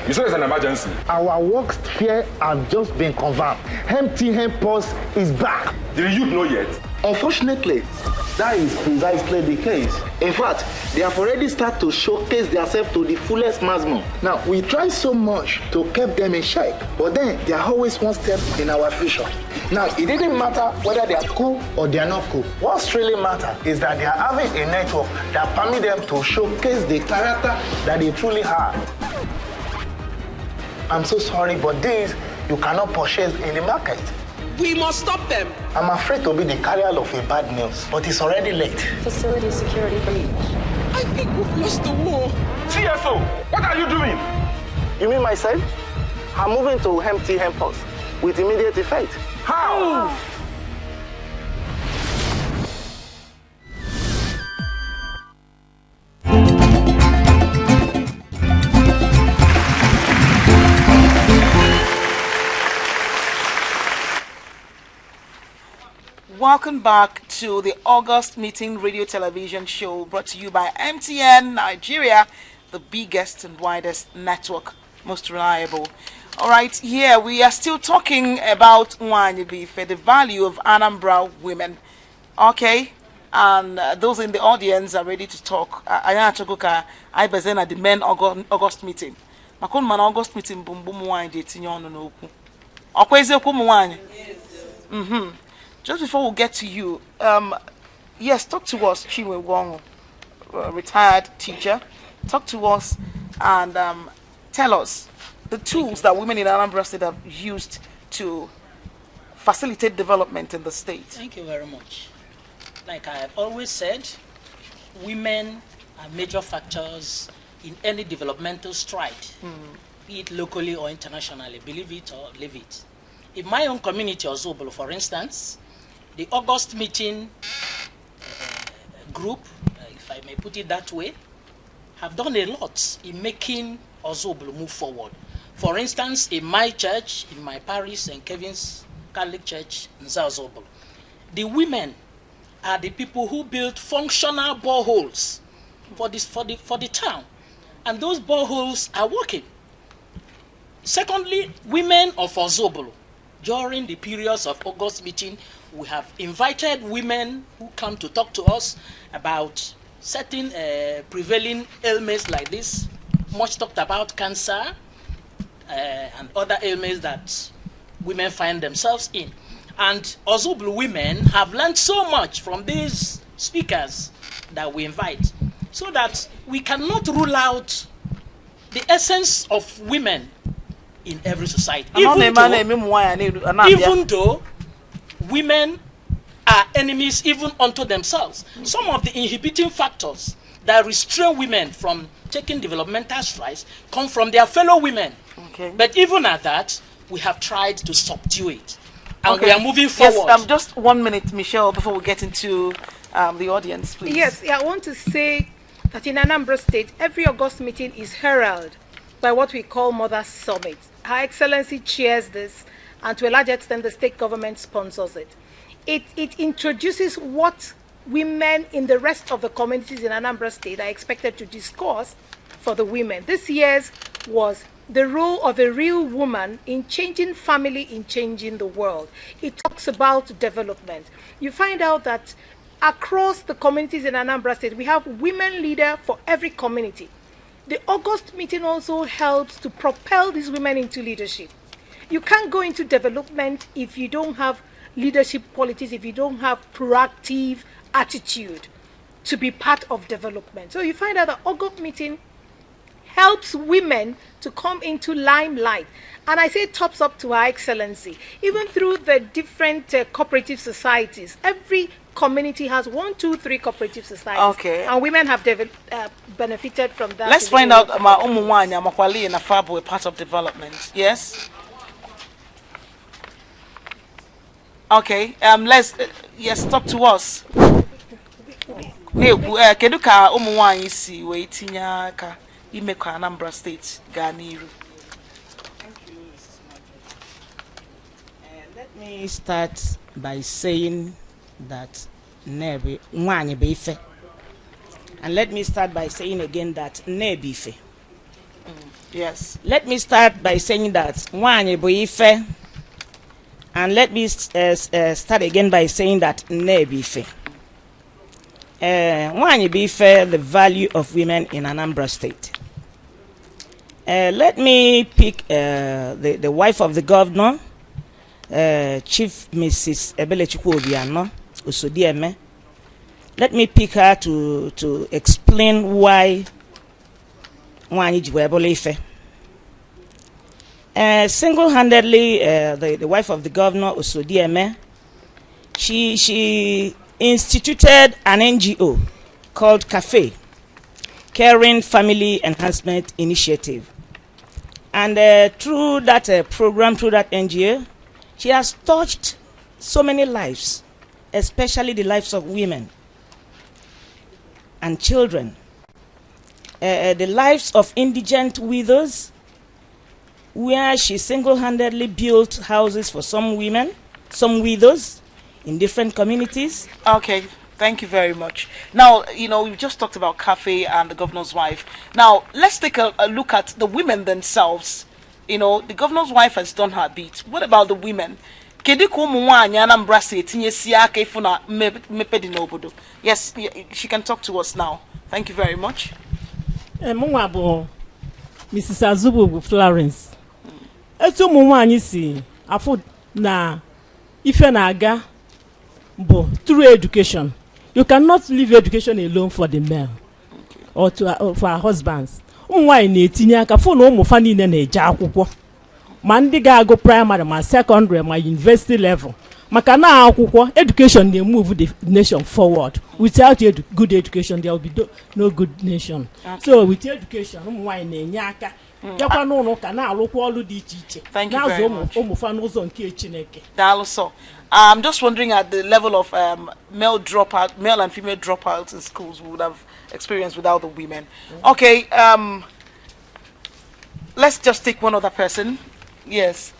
[SPEAKER 7] You said it's an emergency.
[SPEAKER 6] Our work sphere has just been confirmed. MTN Pulse is back.
[SPEAKER 7] Did you know yet?
[SPEAKER 6] Unfortunately, that is precisely the case. In fact, they have already started to showcase themselves to the fullest maximum. Now, we try so much to keep them in check, but then they are always one step in our future. Now, it didn't matter whether they are cool or they are not cool. What's really matter is that they are having a network that permits them to showcase the character that they truly have. I'm so sorry, but this you cannot purchase in the market.
[SPEAKER 8] We must stop them.
[SPEAKER 6] I'm afraid to be the carrier of a bad news, but it's already late.
[SPEAKER 5] Facility security breach.
[SPEAKER 8] I think we've lost the war.
[SPEAKER 7] CSO, what are you doing?
[SPEAKER 6] You mean myself? I'm moving to MTN Pulse with immediate effect.
[SPEAKER 7] How?
[SPEAKER 15] Welcome back to the August Meeting Radio Television Show, brought to you by MTN Nigeria, the biggest and widest network, most reliable. All right, here we are still talking about Nwanyibife, the value of Anambra women. Okay, and those in the audience are ready to talk. I present at the men August meeting. Makon man August meeting boom boom Nwanyi etinye onu n'okwu. Okwa eziokwu mu Nwanyi. Just before we get to you, yes, talk to us, Chinwe Wong, retired teacher. Talk to us and tell us the tools that women in Anambra State have used to facilitate development in the state.
[SPEAKER 13] Thank you very much. Like I have always said, women are major factors in any developmental stride, be it locally or internationally, believe it or leave it. In my own community, Ozobolo, for instance, the August meeting group, if I may put it that way, have done a lot in making Ozobulu move forward. For instance, in my church, in my parish, St. Kevin's Catholic Church in Ozobulu, the women are the people who build functional boreholes for the town, and those boreholes are working. Secondly, women of Ozobulu, during the periods of August meeting, we have invited women who come to talk to us about certain prevailing ailments like this, much talked about cancer and other ailments that women find themselves in. And Ozobulu women have learned so much from these speakers that we invite, so that we cannot rule out the essence of women in every society. Even though women are enemies even unto themselves. Some of the inhibiting factors that restrain women from taking developmental strides come from their fellow women. Okay. But even at that, we have tried to subdue it. And we are moving forward.
[SPEAKER 15] Yes, just 1 minute, Michelle, before we get into the audience, please.
[SPEAKER 11] Yes, I want to say that in Anambra State, every August meeting is heralded by what we call Mother Summit. Her Excellency chairs this, and to a large extent, the state government sponsors it. It introduces what women in the rest of the communities in Anambra State are expected to discuss for the women. This year's was the role of a real woman in changing family, in changing the world. It talks about development. You find out that across the communities in Anambra State, we have women leaders for every community. The August meeting also helps to propel these women into leadership. You can't go into development if you don't have leadership qualities, if you don't have proactive attitude to be part of development. So you find out that August meeting helps women to come into limelight. And I say tops up to Her Excellency. Even through the different cooperative societies, every community has 1, 2, 3 cooperative societies. Okay. And women have benefited from that.
[SPEAKER 15] Let's find out about Umuwanya, Makwali, and Afabo were part of development. Yes? Okay. Yes, talk to us. Keduka Umuwanya si weitinya ka imeka Anambra State Ganiru.
[SPEAKER 16] Let me start by saying that Nebi Mwanye Beife. And let me start by saying again that Nebife.
[SPEAKER 15] Yes.
[SPEAKER 16] Let me start by saying that Mwanye Beife. And let me start again by saying that Nebife. Mwanye Beife, the value of women in Anambra State. Let me pick the wife of the governor, Chief Mrs. Ebelechukwu Obiano Osodieme. Let me pick her to explain why Nwanyị Jiwebole Ife. Single-handedly, the wife of the governor Osodieme, she instituted an NGO called CAFE, Caring Family Enhancement Initiative. And through that program, through that NGO, she has touched so many lives, especially the lives of women and children. The lives of indigent widows, where she single-handedly built houses for some women, some widows in different communities.
[SPEAKER 15] Okay, thank you very much. Now, we've just talked about Cafe and the governor's wife. Now, let's take a look at the women themselves. The governor's wife has done her bit. What about the women? Yes, she can talk to us now. Thank you very much.
[SPEAKER 17] Mrs. Azubu Florence. Eto mwanyi si afu na ife na aga bo through education. You cannot leave education alone for the men or for our husbands. Umwai na-etinye aka fụ na ụmụfa niile na-eje akwụkwọ ma ndị ga-agụ primary ma secondary ma university level maka na akwụkwọ education dey move the nation forward. Without good education there will be no good nation. So with education ụmụnwaanyị na-enye aka yakwa n'ụlọ ka na-alụkwa ọlụ dị iche iche na-azụ ụmụfa n'ụzọ nke Chineke.
[SPEAKER 15] Also, I'm just wondering at the level of male and female dropouts in schools we would have experienced without the women. Okay, let's just take one other person. Yes.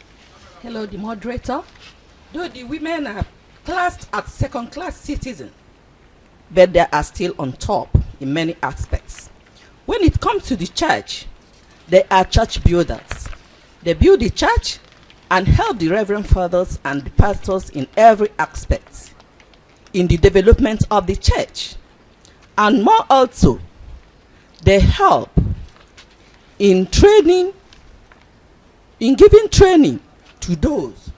[SPEAKER 18] Hello, the moderator. Though the women are classed as second-class citizens, but they are still on top in many aspects. When it comes to the church, they are church builders. They build the church and help the reverend fathers and the pastors in every aspect in the development of the church. And more also, they help in training, in giving training to those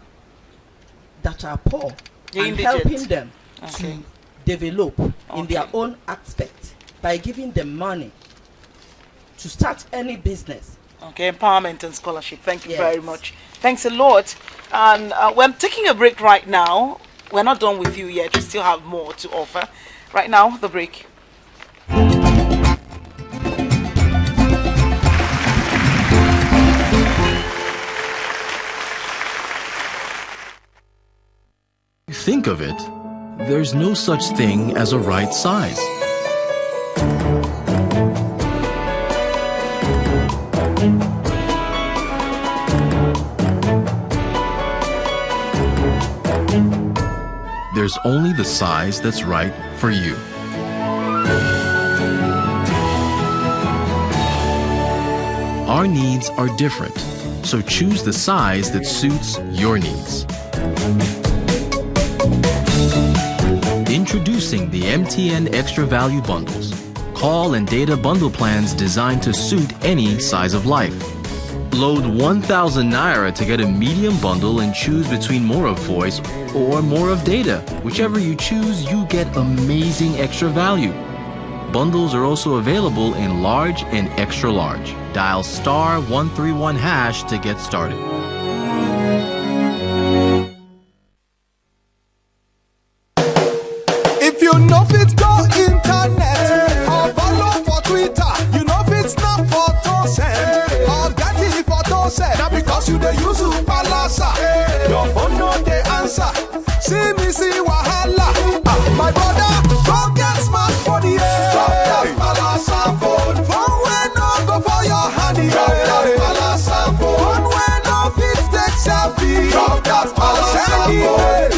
[SPEAKER 18] that are poor
[SPEAKER 15] The
[SPEAKER 18] and
[SPEAKER 15] indigent.
[SPEAKER 18] helping them
[SPEAKER 15] Okay.
[SPEAKER 18] to develop in their own aspect by giving them money to start any business.
[SPEAKER 15] Okay, empowerment and scholarship. Thank you
[SPEAKER 18] Yes.
[SPEAKER 15] very much. Thanks a lot. And we're taking a break right now. We're not done with you yet. We still have more to offer. Right now, the break.
[SPEAKER 4] Think of it, there's no such thing as a right size. There's only the size that's right for you. Our needs are different, so choose the size that suits your needs. Introducing the MTN Extra Value Bundles. Call and data bundle plans designed to suit any size of life. Load 1,000 Naira to get a medium bundle and choose between more of voice or more of data. Whichever you choose, you get amazing extra value. Bundles are also available in large and extra large. Dial *131# to get started.
[SPEAKER 3] If you know fit go internet or follow for Twitter, you know fit snap photo send or get the photo send. Now because you dey use palasa, your phone no dey answer. See me see wahala. My brother, go get smartphone, yeah. Drop that palasa phone. Phone wey no go for your hand, yeah. Drop that palasa phone. Phone wey no fit take selfie. Drop that palasa phone.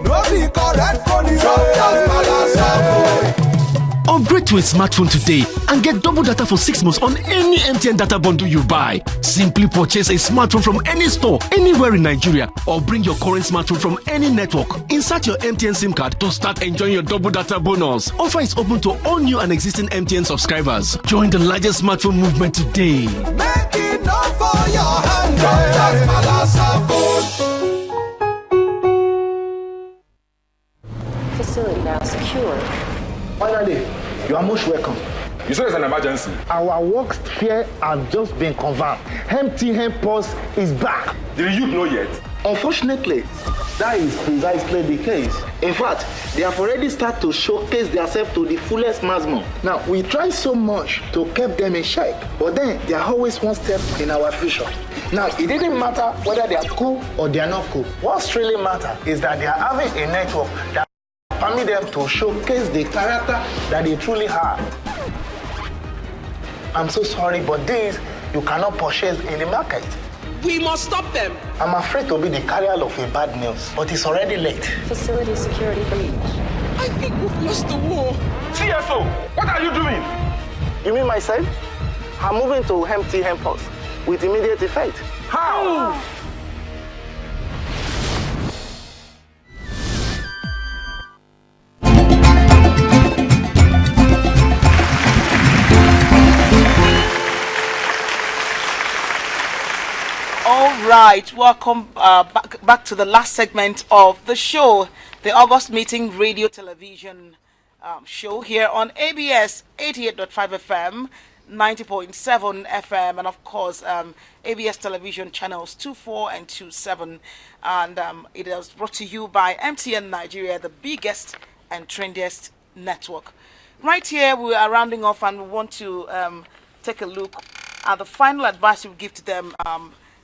[SPEAKER 3] No be correct phone, yeah. Drop that palasa phone.
[SPEAKER 2] Upgrade to a smartphone today and get double data for 6 months on any MTN data bundle you buy. Simply purchase a smartphone from any store, anywhere in Nigeria, or bring your current smartphone from any network. Insert your MTN SIM card to start enjoying your double data bonus. Offer is open to all new and existing MTN subscribers. Join the largest smartphone movement today.
[SPEAKER 3] Make it not for your hand, that's palasa phone.
[SPEAKER 5] Facility now secure.
[SPEAKER 6] Finally, you are most welcome.
[SPEAKER 7] You said it's an emergency.
[SPEAKER 6] Our work sphere has just been confirmed. MTN Pulse is back.
[SPEAKER 7] Did the youth know yet?
[SPEAKER 6] Unfortunately, that is precisely the case. In fact, they have already started to showcase themselves to the fullest maximum. Now, we try so much to keep them in check, but then they are always one step in our future. Now, it didn't matter whether they are cool or they are not cool. What's really matter is that they are having a network that permit them to showcase the character that they truly have. I'm so sorry, but this you cannot purchase in the market.
[SPEAKER 8] We must stop them.
[SPEAKER 6] I'm afraid to be the carrier of a bad news, but it's already late.
[SPEAKER 5] Facility security breach.
[SPEAKER 8] I think we've lost the war.
[SPEAKER 7] CSO, what are you doing?
[SPEAKER 6] You mean myself? I'm moving to MTN Pulse with immediate effect.
[SPEAKER 7] How?
[SPEAKER 15] All right, welcome back to the last segment of the show, the August Meeting Radio Television show here on ABS 88.5 FM, 90.7 FM, and of course ABS Television channels 24 and 27. And it is brought to you by MTN Nigeria, the biggest and trendiest network. Right here, we are rounding off and we want to take a look at the final advice we give to them.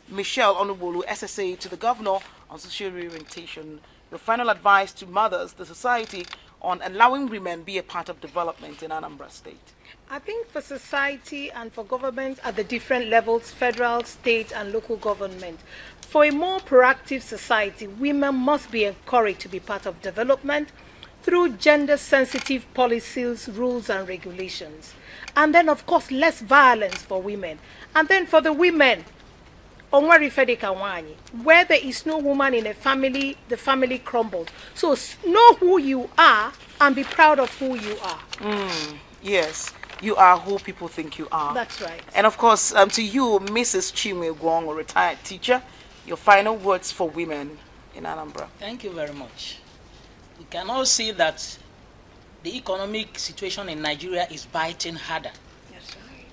[SPEAKER 15] Michelle Onubolu, SSA, to the governor on social reorientation. Your final advice to mothers, the society on allowing women be a part of development in Anambra State?
[SPEAKER 11] I think for society and for government at the different levels, federal, state, and local government, for a more proactive society, women must be encouraged to be part of development through gender-sensitive policies, rules, and regulations. And then, of course, less violence for women. And then for the women, where there is no woman in a family, the family crumbles. So know who you are and be proud of who you are.
[SPEAKER 15] Yes, you are who people think you are.
[SPEAKER 11] That's right.
[SPEAKER 15] And of course, to you, Mrs. Chinwe Gwong, a retired teacher, your final words for women in Anambra.
[SPEAKER 13] Thank you very much. We can all see that the economic situation in Nigeria is biting harder.
[SPEAKER 11] That's right.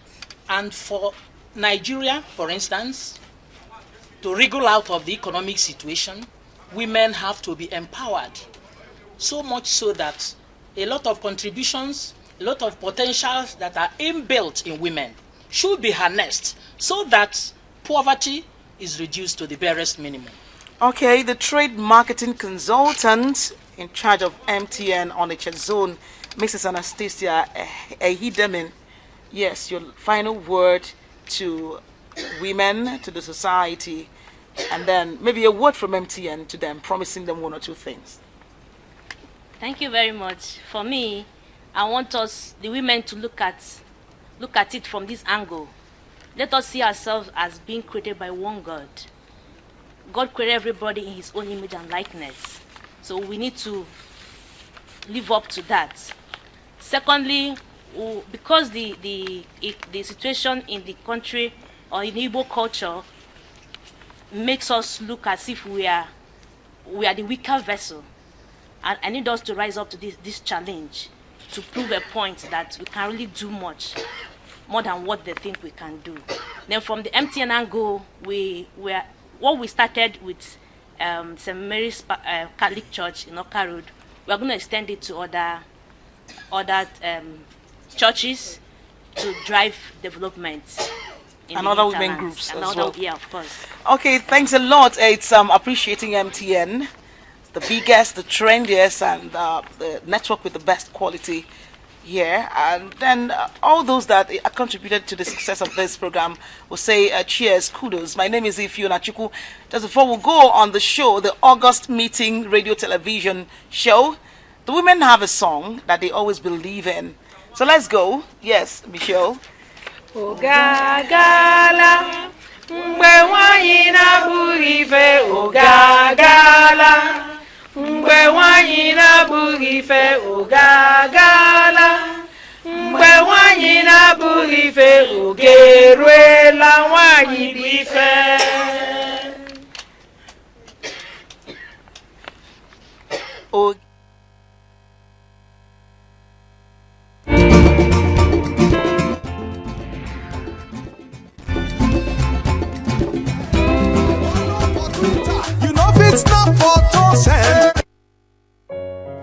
[SPEAKER 13] And for Nigeria, for instance, to wriggle out of the economic situation, women have to be empowered. So much so that a lot of contributions, a lot of potentials that are inbuilt in women should be harnessed so that poverty is reduced to the barest minimum.
[SPEAKER 15] Okay, the trade marketing consultant in charge of MTN on the zone, Mrs. Anastasia Ehidemin. Yes, your final word to women, to the society, and then maybe a word from MTN to them, promising them one or two things.
[SPEAKER 14] Thank you very much. For me, I want us, the women, to look at it from this angle. Let us see ourselves as being created by one God. God created everybody in his own image and likeness. So we need to live up to that. Secondly, because the situation in the country or in Igbo culture makes us look as if we are the weaker vessel. And I need us to rise up to this challenge to prove a point that we can really do much, more than what they think we can do. Then from the MTN angle, what we started with St. Mary's Catholic Church in Oka Road, we are going to extend it to other churches to drive development.
[SPEAKER 15] And other women groups
[SPEAKER 14] and
[SPEAKER 15] as well.
[SPEAKER 14] Yeah, of course.
[SPEAKER 15] Okay, thanks a lot. It's appreciating MTN, the biggest, the trendiest, and the network with the best quality here. And then all those that contributed to the success of this program will say cheers, kudos. My name is Ifeoma Chukwu. Just before we go on the show, the August meeting radio television show, the women have a song that they always believe in. So let's go. Yes, Michelle.
[SPEAKER 11] Ogagala, mgbe nwanyị na-abụghị ife ogagala, mgbe nwanyị na-abụghị ife ogagala, mgbe nwanyị na-abụghị ife ogeruela nwanyị bụ ife.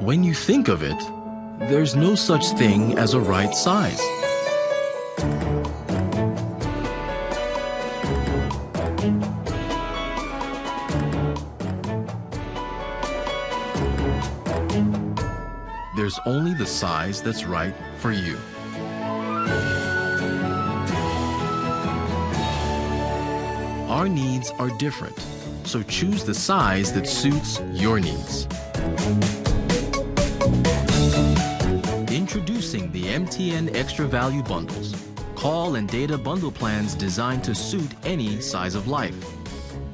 [SPEAKER 2] When you think of it, there's no such thing as a right size. There's only the size that's right for you. Our needs are different, so choose the size that suits your needs. Introducing the MTN Extra Value Bundles. Call and data bundle plans designed to suit any size of life.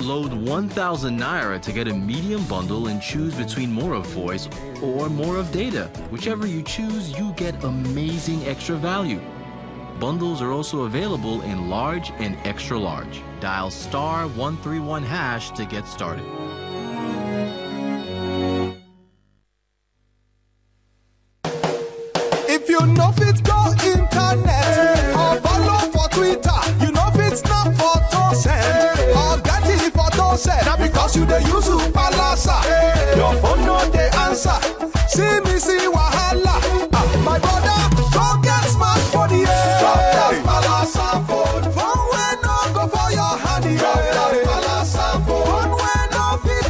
[SPEAKER 2] Load 1,000 Naira to get a medium bundle and choose between more of voice or more of data. Whichever you choose, you get amazing extra value. Bundles are also available in large and extra large. Dial *131# to get started.
[SPEAKER 3] If you know fit go internet or follow for Twitter, you know fit snap photo send or get it photo send. Now because you the use palasa, your phone no dey answer. See me see wahala. My brother, go get smart for the air. Drop that palasa phone. Phone when no go for your hand. Drop that palasa phone. Phone when no fit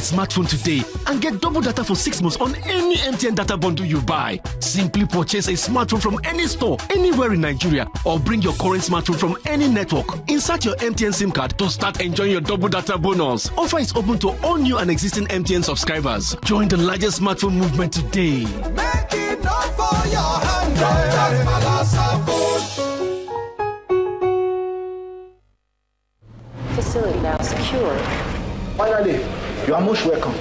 [SPEAKER 2] smartphone today and get double data for 6 months on any MTN data bundle you buy. Simply purchase a smartphone from any store, anywhere in Nigeria, or bring your current smartphone from any network. Insert your MTN SIM card to start enjoying your double data bonus. Offer is open to all new and existing MTN subscribers. Join the largest smartphone movement today.
[SPEAKER 3] Make it not for your hand. That's my last
[SPEAKER 5] Facility now secure.
[SPEAKER 6] Finally, you are most welcome.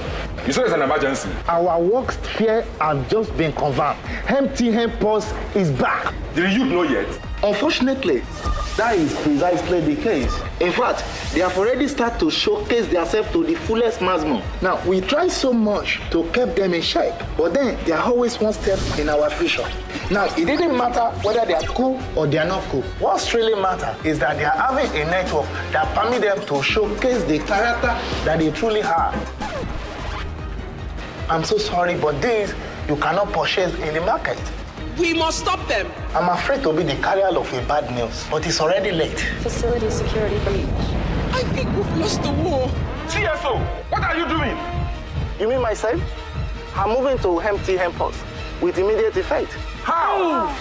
[SPEAKER 7] You said it's an emergency.
[SPEAKER 6] Our work here has just been confirmed. MTN Pulse is back.
[SPEAKER 7] Did you know yet?
[SPEAKER 6] Unfortunately, that is precisely the case. In fact, they have already started to showcase themselves to the fullest maximum. Now, we try so much to keep them in shape, but then they are always one step in our future. Now, it didn't matter whether they are cool or they are not cool. What's really matter is that they are having a network that permits them to showcase the character that they truly have. I'm so sorry, but this you cannot purchase in the market.
[SPEAKER 8] We must stop them.
[SPEAKER 6] I'm afraid to be the carrier of a bad news, but it's already late.
[SPEAKER 5] Facility security breach.
[SPEAKER 8] I think we've lost the war.
[SPEAKER 7] CSO, what are you doing?
[SPEAKER 6] You mean myself? I'm moving to MTN Pulse with immediate effect.
[SPEAKER 7] How?